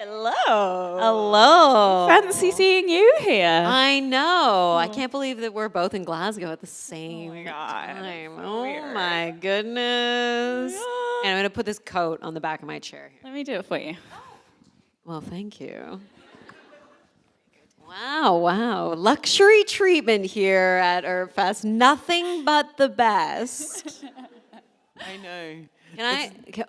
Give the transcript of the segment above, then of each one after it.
Hello. Hello. Fancy seeing you here. I know. I can't believe that we're both in Glasgow at the same God. time. So Oh weird. my goodness. Yeah. And I'm going to put this coat on the back of my chair here. Let me do it for you. Well, thank you. Wow. Luxury treatment here at EarpFest. Nothing but the best. I know.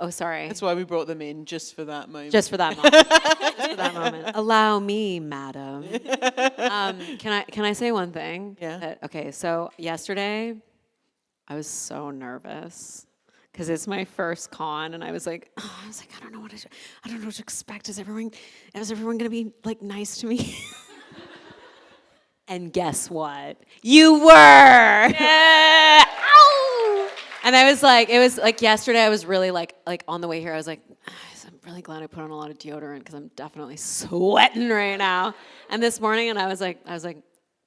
Sorry. That's why we brought them in, just for that moment. Just for that moment. Just for that moment. Allow me, madam. Can I say one thing? Yeah. Okay, so yesterday, I was so nervous because it's my first con, and I was like, I don't know what to expect. Is everyone gonna be like nice to me? And guess what? You were. Yeah. Ow! And it was like yesterday. I was really like on the way here. I was like, I'm really glad I put on a lot of deodorant because I'm definitely sweating right now. And this morning, and I was like,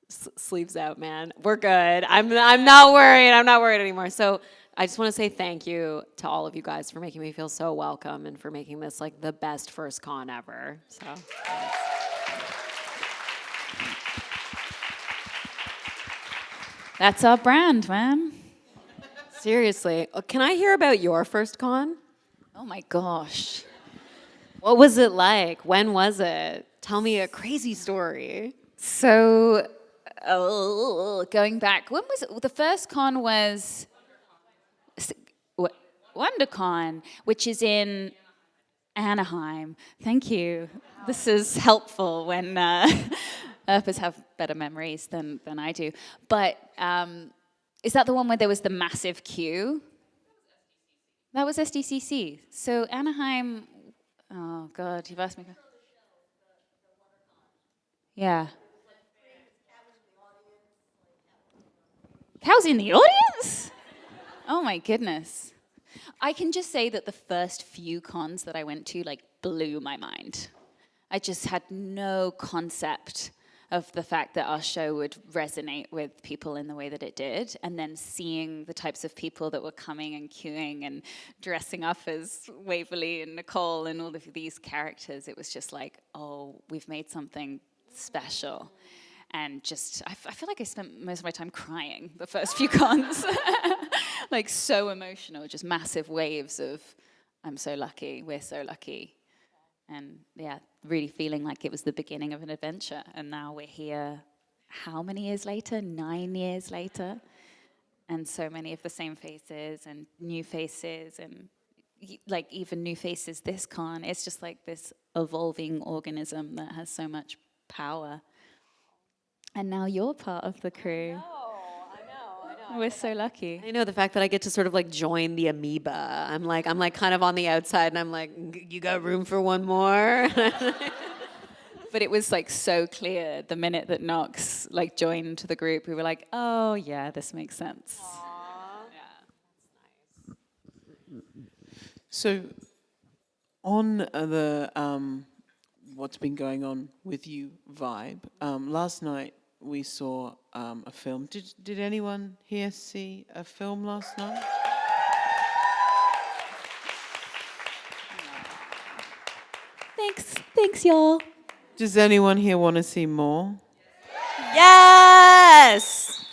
sleeves out, man. We're good. I'm not worried. I'm not worried anymore. So I just want to say thank you to all of you guys for making me feel so welcome and for making this like the best first con ever. So. Thanks. That's our brand, man. Seriously, can I hear about your first con? Oh my gosh. What was it like? When was it? Tell me a crazy story. So, going back, when was it? The first con was WonderCon, which is in Anaheim. Thank you. This is helpful when Earpers have better memories than I do. But is that the one where there was the massive queue? That was SDCC. So Anaheim, oh God, you've asked me. Yeah. Cows in the audience? Oh my goodness. I can just say that the first few cons that I went to like blew my mind. I just had no concept of the fact that our show would resonate with people in the way that it did, and then seeing the types of people that were coming and queuing and dressing up as Waverly and Nicole and all of these characters, it was just like, oh, we've made something special. And just, I feel like I spent most of my time crying the first few cons. Like so emotional, just massive waves of, I'm so lucky, we're so lucky. And yeah, really feeling like it was the beginning of an adventure. And now we're here, how many years later? 9 years later. And so many of the same faces and new faces and like even new faces this con. It's just like this evolving organism that has so much power. And now you're part of the crew. I know. We're so lucky. I know the fact that I get to sort of like join the amoeba. I'm like kind of on the outside, and I'm like, you got room for one more? But it was like so clear the minute that Knox like joined the group, we were like, oh yeah, this makes sense. Yeah. So, on the what's been going on with you vibe, last night we saw a film. Did anyone here see a film last night? Thanks y'all. Does anyone here want to see more? Yes!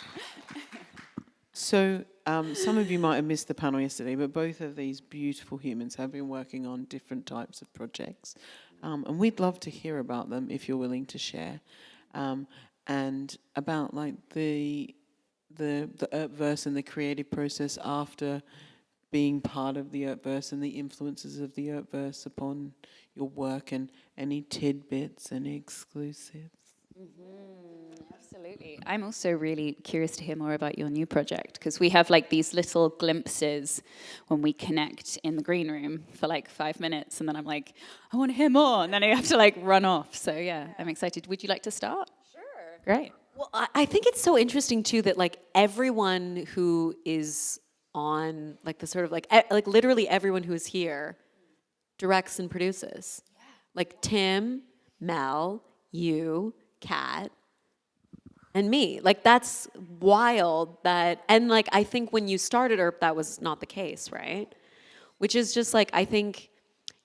So, some of you might have missed the panel yesterday, but both of these beautiful humans have been working on different types of projects. And we'd love to hear about them if you're willing to share. And about like the EarpVerse and the creative process after being part of the EarpVerse and the influences of the EarpVerse upon your work and any tidbits and exclusives. Absolutely. I'm also really curious to hear more about your new project, because we have like these little glimpses when we connect in the green room for like 5 minutes, and then I'm like, I want to hear more, and then I have to like run off. So yeah, I'm excited. Would you like to start? Sure. Great. Well, I think it's so interesting too that like everyone who is on like the sort of like literally everyone who is here directs and produces. Yeah. Like Tim, Mel, you, Kat, and me. Like that's wild that, and like I think when you started Earp that was not the case, right? Which is just like, I think,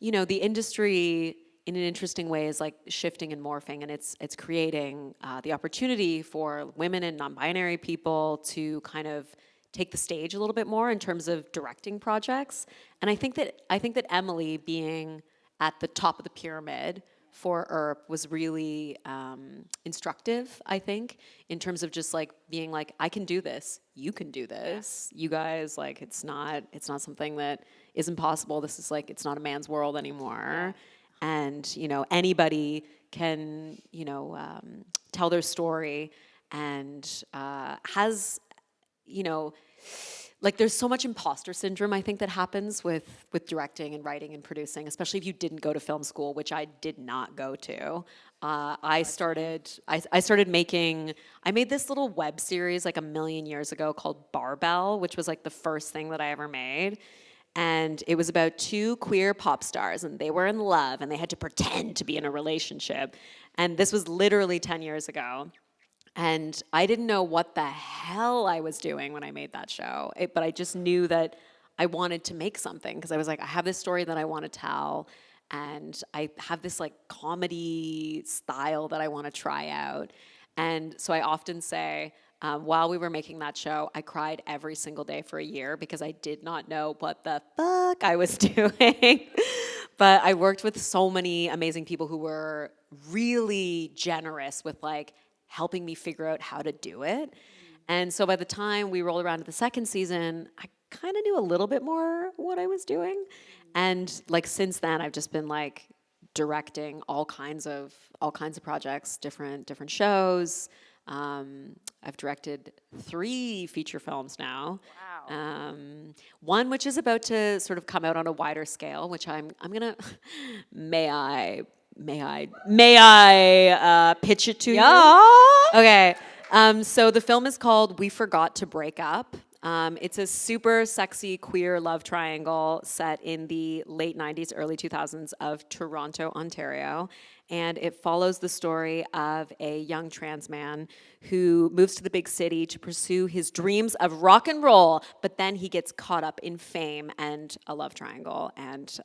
you know, the industry in an interesting way is like shifting and morphing, and it's creating the opportunity for women and non-binary people to kind of take the stage a little bit more in terms of directing projects. And I think that Emily being at the top of the pyramid for Earp was really instructive, I think, in terms of just like being like, I can do this, you can do this. You guys, like, it's not something that is impossible. This is like, it's not a man's world anymore. And, you know, anybody can, you know, tell their story and has, you know, like there's so much imposter syndrome, I think, that happens with directing and writing and producing, especially if you didn't go to film school, which I did not go to. I made this little web series like a million years ago called Barbell, which was like the first thing that I ever made. And it was about two queer pop stars, and they were in love, and they had to pretend to be in a relationship. And this was literally 10 years ago. And I didn't know what the hell I was doing when I made that show. But I just knew that I wanted to make something, because I was like, I have this story that I want to tell, and I have this like comedy style that I want to try out. And so I often say, while we were making that show, I cried every single day for a year because I did not know what the fuck I was doing. But I worked with so many amazing people who were really generous with like helping me figure out how to do it. And so by the time we rolled around to the second season, I kind of knew a little bit more what I was doing. And like since then, I've just been like directing all kinds of projects, different shows. I've directed 3 feature films now. Wow. One which is about to sort of come out on a wider scale, which I'm gonna may I pitch it to you? Okay. So the film is called We Forgot to Break Up. It's a super sexy queer love triangle set in the late 90s, early 2000s of Toronto, Ontario. And it follows the story of a young trans man who moves to the big city to pursue his dreams of rock and roll, but then he gets caught up in fame and a love triangle, and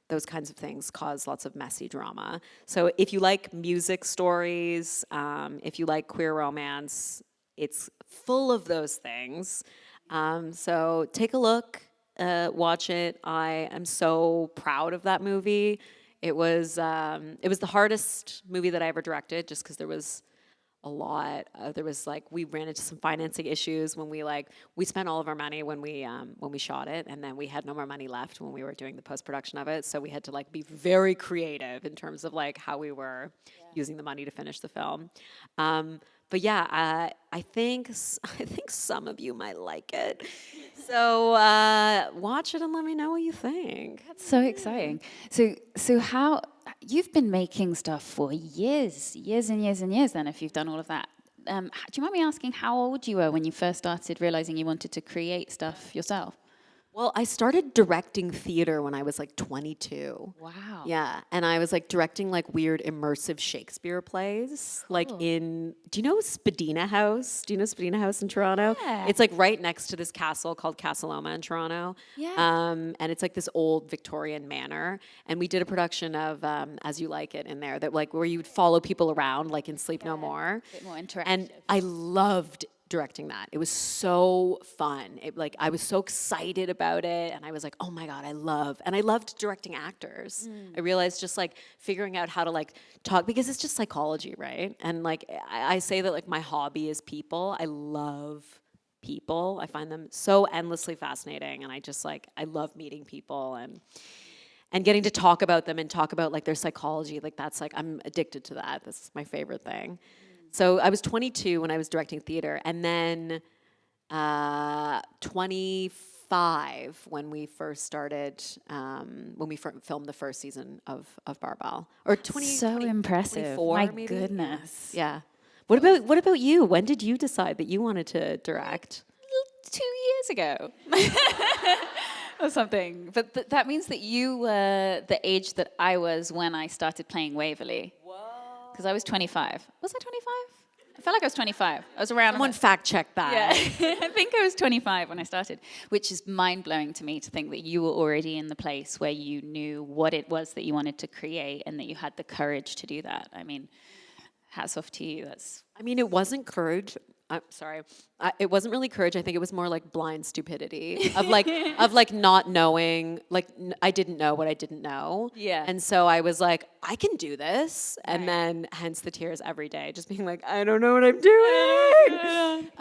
those kinds of things cause lots of messy drama. So if you like music stories, if you like queer romance, it's full of those things. So take a look, watch it. I am so proud of that movie. It was the hardest movie that I ever directed, just because there was a lot. There was like, we ran into some financing issues when we spent all of our money when we shot it, and then we had no more money left when we were doing the post-production of it. So we had to like be very creative in terms of like how we were using the money to finish the film. But yeah, I think some of you might like it. So watch it and let me know what you think. That's so exciting. So how you've been making stuff for years and years and years then, if you've done all of that. Do you mind me asking how old you were when you first started realizing you wanted to create stuff yourself? Well, I started directing theater when I was like 22. Wow. Yeah, and I was like directing like weird immersive Shakespeare plays. Like do you know Spadina House? Do you know Spadina House in Toronto? Yeah. It's like right next to this castle called Castleloma in Toronto. Yeah. And it's like this old Victorian manor. And we did a production of As You Like It in there, that like where you would follow people around like in Sleep No More. A bit more interactive. And I loved directing that. It was so fun. I was so excited about it, and I was like, oh my God, I loved directing actors. I realized just like figuring out how to like talk, because it's just psychology, right? And like I say that like my hobby is people. I love people. I find them so endlessly fascinating, and I love meeting people and getting to talk about them and talk about like their psychology. Like that's like, I'm addicted to that. That's my favorite thing. So I was 22 when I was directing theater, and then 25 when we first started, when we filmed the first season of Barbell. Or 20, so 20, impressive. 24 My maybe? goodness. Yeah. What about you? When did you decide that you wanted to direct? 2 years ago. Or something. But that means that you were the age that I was when I started playing Waverly. Because I was 25. Was I 25? I felt like I was 25. I was around. Someone fact check that. Yeah, I think I was 25 when I started, which is mind-blowing to me to think that you were already in the place where you knew what it was that you wanted to create and that you had the courage to do that. I mean, hats off to you. I mean, it wasn't courage. I'm sorry. It wasn't really courage. I think it was more like blind stupidity of like not knowing. Like I didn't know what I didn't know. Yeah. And so I was like, I can do this, and Right. then hence the tears every day, just being like, I don't know what I'm doing.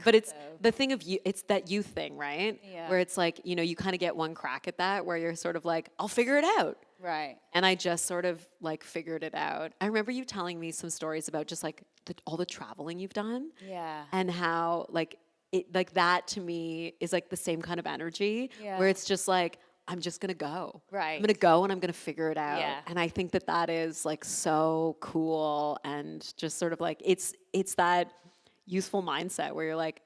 But it's the thing of you. It's that youth thing, right? Yeah. Where it's like, you know, you kind of get one crack at that, where you're sort of like, I'll figure it out. Right. And I just sort of like figured it out. I remember you telling me some stories about just like all the traveling you've done. Yeah. And how like it like that to me is like the same kind of energy Yeah. where it's just like I'm just gonna go. Right. I'm gonna go and I'm gonna figure it out. Yeah. And I think that that is like so cool and just sort of like it's that youthful mindset where you're like,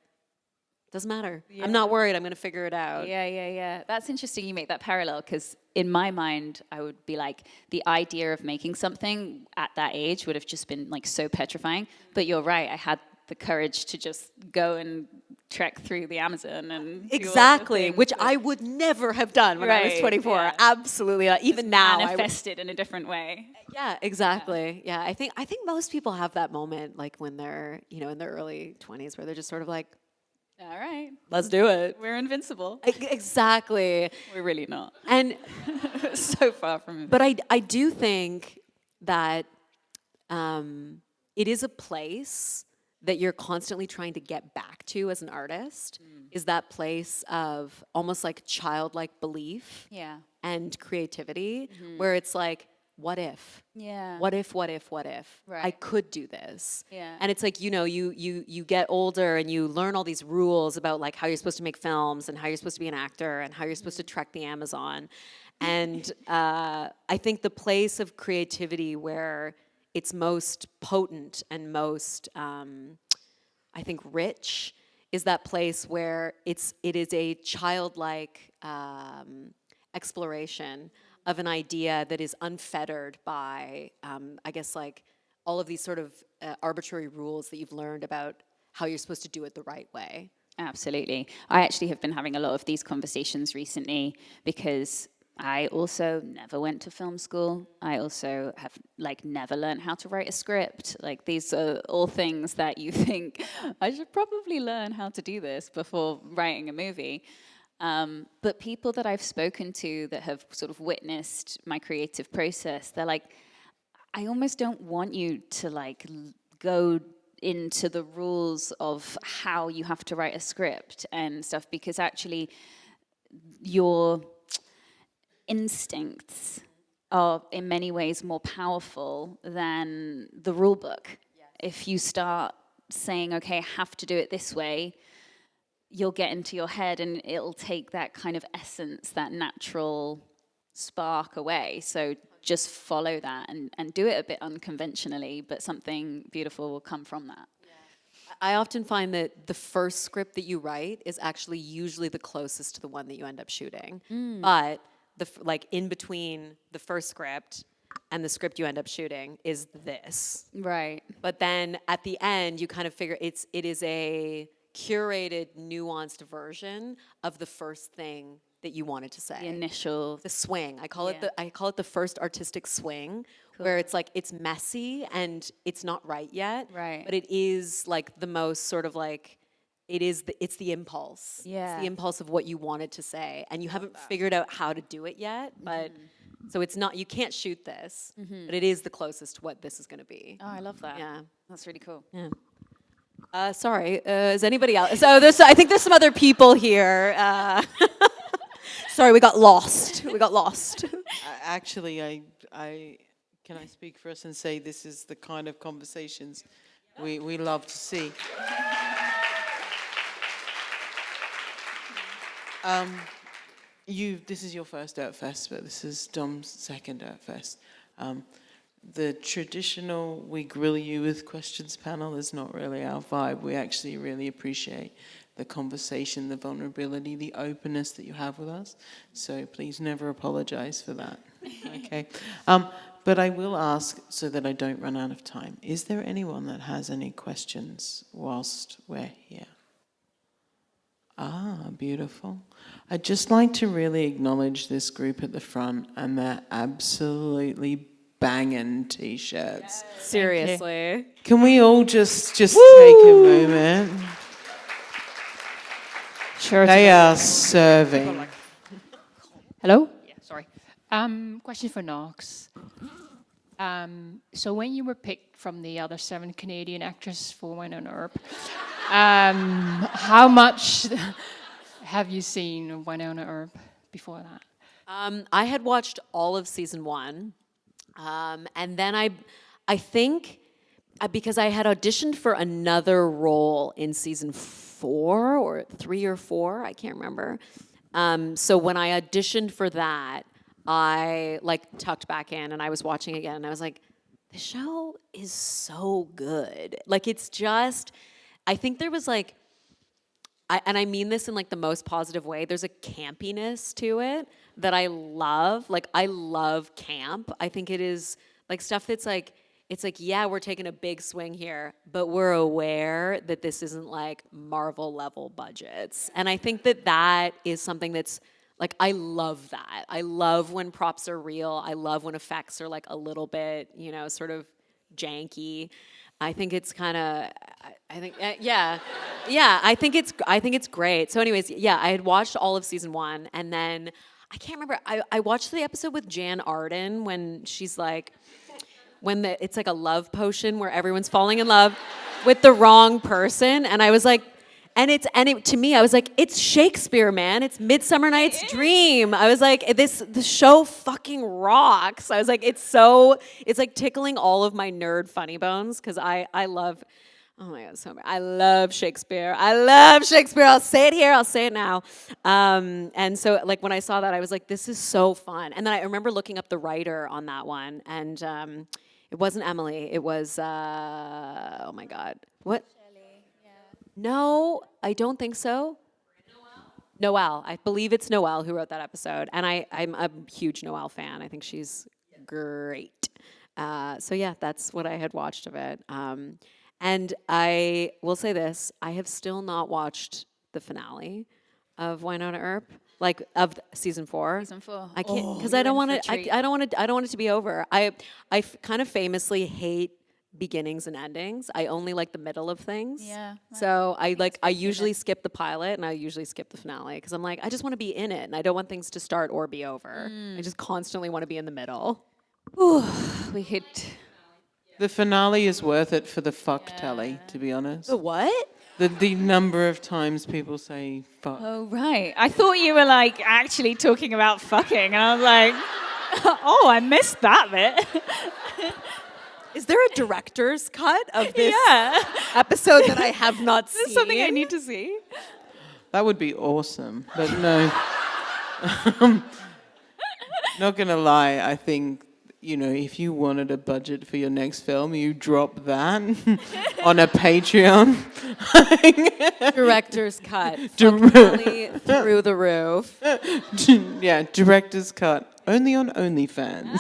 doesn't matter. Yeah. I'm not worried. I'm gonna figure it out. Yeah. That's interesting you make that parallel because in my mind, I would be like, the idea of making something at that age would have just been like so petrifying. But you're right. I had the courage to just go and trek through the Amazon and do all the Exactly, things which that I would never have done when I was Right, 24. yeah. Absolutely not. Even now, I would, manifested in a different way. yeah, exactly. Yeah, I think most people have that moment, like when they're in their early 20s, where they're just sort of like, All right. let's do it. We're invincible. Exactly. We're really not. And So far from it. but I do think that it is a place that you're constantly trying to get back to as an artist. Is that place of almost like childlike belief Yeah. and creativity, where it's like, what if? Yeah. What if? I Right. could do this. Yeah. And it's like, you get older and you learn all these rules about like how you're supposed to make films and how you're supposed to be an actor and how you're supposed to trek the Amazon. And I think the place of creativity where it's most potent and most, I think, rich is that place where it is a childlike exploration of an idea that is unfettered by, I guess, like all of these sort of arbitrary rules that you've learned about how you're supposed to do it the right way. Absolutely. I actually have been having a lot of these conversations recently because I also never went to film school. I also have like never learned how to write a script. Like these are all things that you think I should probably learn how to do this before writing a movie. But people that I've spoken to that have sort of witnessed my creative process, they're like, I almost don't want you to like go into the rules of how you have to write a script and stuff, because actually your instincts are in many ways more powerful than the rule book. Yes. If you start saying, okay, I have to do it this way, you'll get into your head and it'll take that kind of essence, that natural spark away. So just follow that and do it a bit unconventionally, but something beautiful will come from that. I often find that the first script that you write is actually usually the closest to the one that you end up shooting. But like in between the first script and the script you end up shooting is this. Right. But then at the end, you kind of figure it is a curated, nuanced version of the first thing that you wanted to say. The initial. The swing. I call it the first artistic swing, where it's like it's messy and it's not right yet. Right. But it is like the most sort of like it's the impulse. Yeah. It's the impulse of what you wanted to say. And you haven't figured out how to do it yet, but so it's not, you can't shoot this, but it is the closest to what this is gonna be. Oh, I love that. Yeah. That's really cool. Yeah. Sorry, is anybody else? So I think there's some other people here. Sorry, we got lost. Actually, I can I speak for us and say this is the kind of conversations we love to see. This is your first EarpFest, but this is Dom's second EarpFest. The traditional we grill you with questions panel is not really our vibe. We actually really appreciate the conversation, the vulnerability, the openness that you have with us. So please never apologize for that. Okay. But I will ask so that I don't run out of time. Is there anyone that has any questions whilst we're here? Ah, beautiful. I'd just like to really acknowledge this group at the front and their absolutely banging t-shirts. Seriously. Can we all just take a moment? Sure. They are serving. Hello? Yeah, sorry. Question for Knox. So when you were picked from the other 7 Canadian actresses for Winona Earp, how much have you seen Winona Earp before that? I had watched all of season 1, and then I think because I had auditioned for another role in season 4 or 3 or 4, I can't remember. So when I auditioned for that, I like tucked back in and I was watching again and I was like, the show is so good. Like it's just, I think there was like, and I mean this in like the most positive way, there's a campiness to it that I love. Like I love camp. I think it is like stuff that's like, it's like, yeah, we're taking a big swing here, but we're aware that this isn't like Marvel level budgets. And I think that that is something that's like, I love that. I love when props are real. I love when effects are like a little bit, you know, sort of janky. I think it's kind of, I think, yeah, I think it's great. So anyways, yeah, I had watched all of season 1 and then I can't remember, I watched the episode with Jan Arden when she's like, it's like a love potion where everyone's falling in love with the wrong person. And I was like, to me, I was like, it's Shakespeare, man. It's Midsummer Night's Dream. I was like, the show fucking rocks. I was like, it's like tickling all of my nerd funny bones because I love, oh my God, so much. I love Shakespeare. I'll say it here. I'll say it now. And so like when I saw that, I was like, this is so fun. And then I remember looking up the writer on that one and it wasn't Emily. It was, oh my God. What? No, I don't think so. Noelle. I believe it's Noelle who wrote that episode. And I'm a huge Noelle fan. I think she's great. So yeah, that's what I had watched of it. And I will say this, I have still not watched the finale of Winona Earp, like of season 4. Season 4. I can't, because I don't want it to be over. I kind of famously hate beginnings and endings. I only like the middle of things. Yeah. So I usually skip the pilot and I usually skip the finale because I'm like, I just want to be in it and I don't want things to start or be over. I just constantly want to be in the middle. Ooh, we hit. The finale is worth it for the fuck tally, to be honest. The what? The number of times people say fuck. Oh, right. I thought you were like actually talking about fucking, and I was like, oh, I missed that bit. Is there a director's cut of this Yeah. episode that I have not seen? This is something I need to see. That would be awesome, but no. Not gonna lie, I think, you know, if you wanted a budget for your next film, you drop that on a Patreon. Director's cut. Functionally through the roof. Yeah, director's cut. Only on OnlyFans.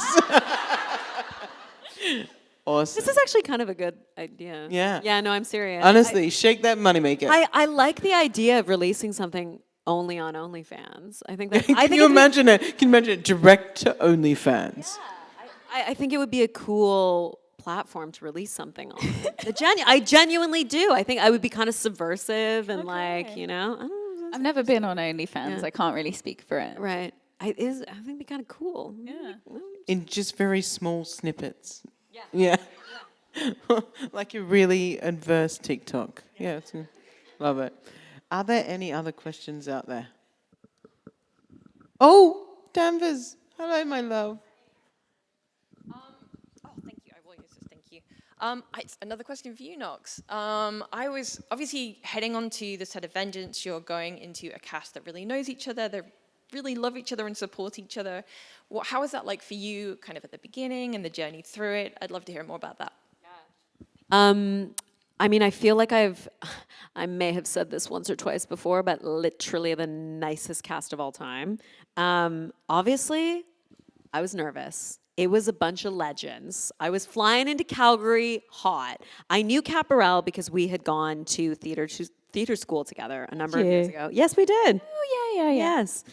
Awesome. This is actually kind of a good idea. Yeah. Yeah, no, I'm serious. Honestly, shake that moneymaker. I like the idea of releasing something only on OnlyFans. I think that. Can you imagine it? Can you imagine it direct to OnlyFans? Yeah, I think it would be a cool platform to release something on. I genuinely do. I think I would be kind of subversive and like, you know. I don't know. I've never been on OnlyFans. Yeah. I can't really speak for it. Right. I think it'd be kind of cool. Yeah. In just very small snippets. Yeah. Like a really adverse TikTok. Yeah, love it. Are there any other questions out there? Oh, Danvers. Hello, my love. Thank you. I will use this. Thank you. It's another question for you, Knox. I was obviously heading on to the set of Vengeance. You're going into a cast that really knows each other. They really love each other and support each other. How is that like for you, kind of at the beginning and the journey through it? I'd love to hear more about that. I mean, I feel like I may have said this once or twice before, but literally the nicest cast of all time. Obviously, I was nervous. it was a bunch of legends. I was flying into Calgary hot. I knew Caparel because we had gone to theater school together a number of years ago. Yes, we did. Oh, yeah. Yes.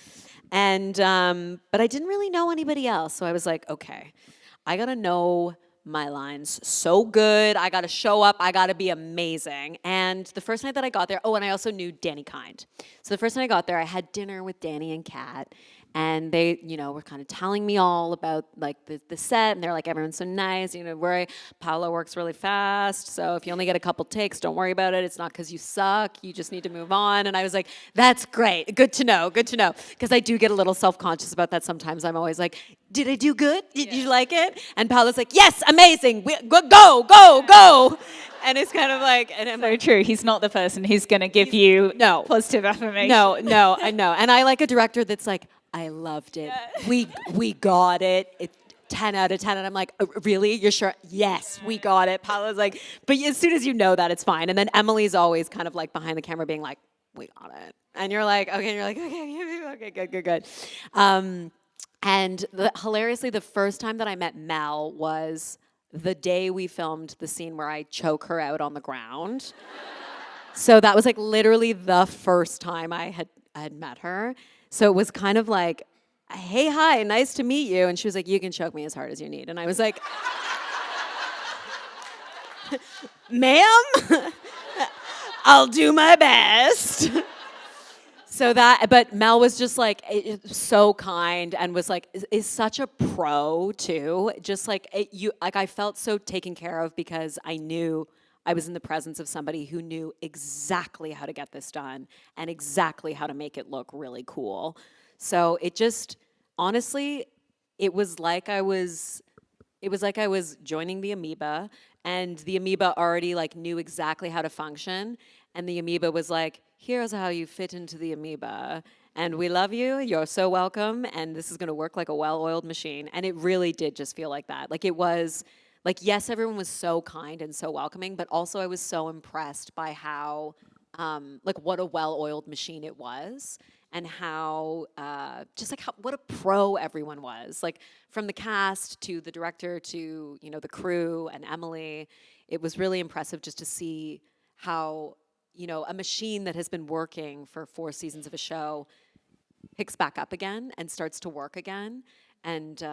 And, but I didn't really know anybody else. So I was like, okay, I got to know my lines so good. I got to show up. I got to be amazing. And the first night that I got there, and I also knew Danny Kind. So the first night I got there, I had dinner with Danny and Kat. And they, were kind of telling me all about like the set, and they're like, everyone's so nice, Paolo works really fast, so if you only get a couple takes, don't worry about it. It's not because you suck, you just need to move on. And I was like, that's great, good to know, because I do get a little self-conscious about that sometimes. I'm always like, did I do good? Did you like it? And Paolo's like, yes, amazing, go. And it's kind of like, and I'm So true. He's not the person who's going to give you positive affirmation. No, I know. And I like a director that's like, I loved it. Yeah. We got it. 10 out of 10. And I'm like, oh, really? You're sure? Yes, we got it. Paolo's like, but as soon as you know that, it's fine. And then Emily's always kind of like behind the camera being like, we got it. And you're like, okay. And you're like, okay, good. And hilariously, the first time that I met Mel was the day we filmed the scene where I choke her out on the ground. So that was like literally the first time I had met her. So it was kind of like, hey, hi, nice to meet you. And she was like, you can choke me as hard as you need. And I was like, ma'am, I'll do my best. But Mel was just like, so kind and was like, is such a pro too. Just like, I felt so taken care of because I knew I was in the presence of somebody who knew exactly how to get this done and exactly how to make it look really cool. So it just, honestly, it was like I was joining the amoeba, and the amoeba already like knew exactly how to function, and the amoeba was like, here's how you fit into the amoeba, and we love you, you're so welcome, and this is gonna work like a well-oiled machine. And it really did just feel like that. Like it was, like, yes, everyone was so kind and so welcoming, but also I was so impressed by how, like, what a well-oiled machine it was, and how, what a pro everyone was. Like, from the cast to the director to, the crew and Emily, it was really impressive just to see how, a machine that has been working for 4 seasons of a show picks back up again and starts to work again, and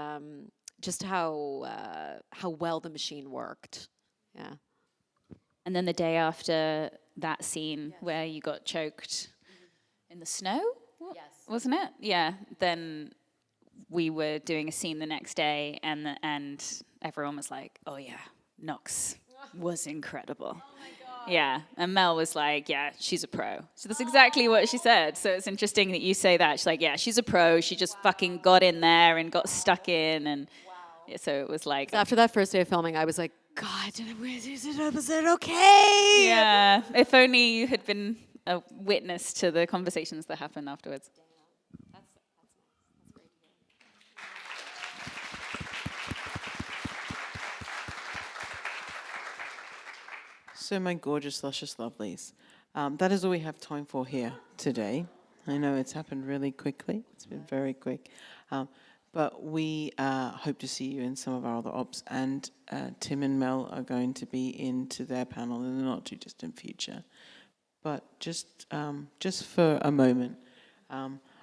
just how well the machine worked. Yeah. And then the day after that scene where you got choked in the snow, wasn't it? Yeah. Then we were doing a scene the next day, and everyone was like, "Oh yeah, Knox was incredible." Oh my God. Yeah, and Mel was like, "Yeah, she's a pro." So that's exactly what she said. So it's interesting that you say that. She's like, "Yeah, she's a pro. She just fucking got in there and got stuck in." And yeah, so it was like, after that first day of filming, I was like, God, was it okay? Yeah, if only you had been a witness to the conversations that happened afterwards. That's great to hear. So my gorgeous, luscious lovelies, that is all we have time for here today. I know it's happened really quickly. It's been very quick. But we hope to see you in some of our other ops, and Tim and Mel are going to be into their panel in the not too distant future. But just for a moment,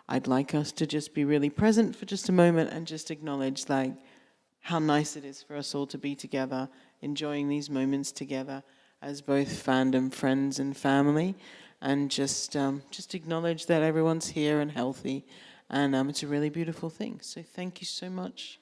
I'd like us to just be really present for just a moment and just acknowledge like how nice it is for us all to be together, enjoying these moments together as both fandom, friends, and family, and just acknowledge that everyone's here and healthy. And it's a really beautiful thing. So thank you so much.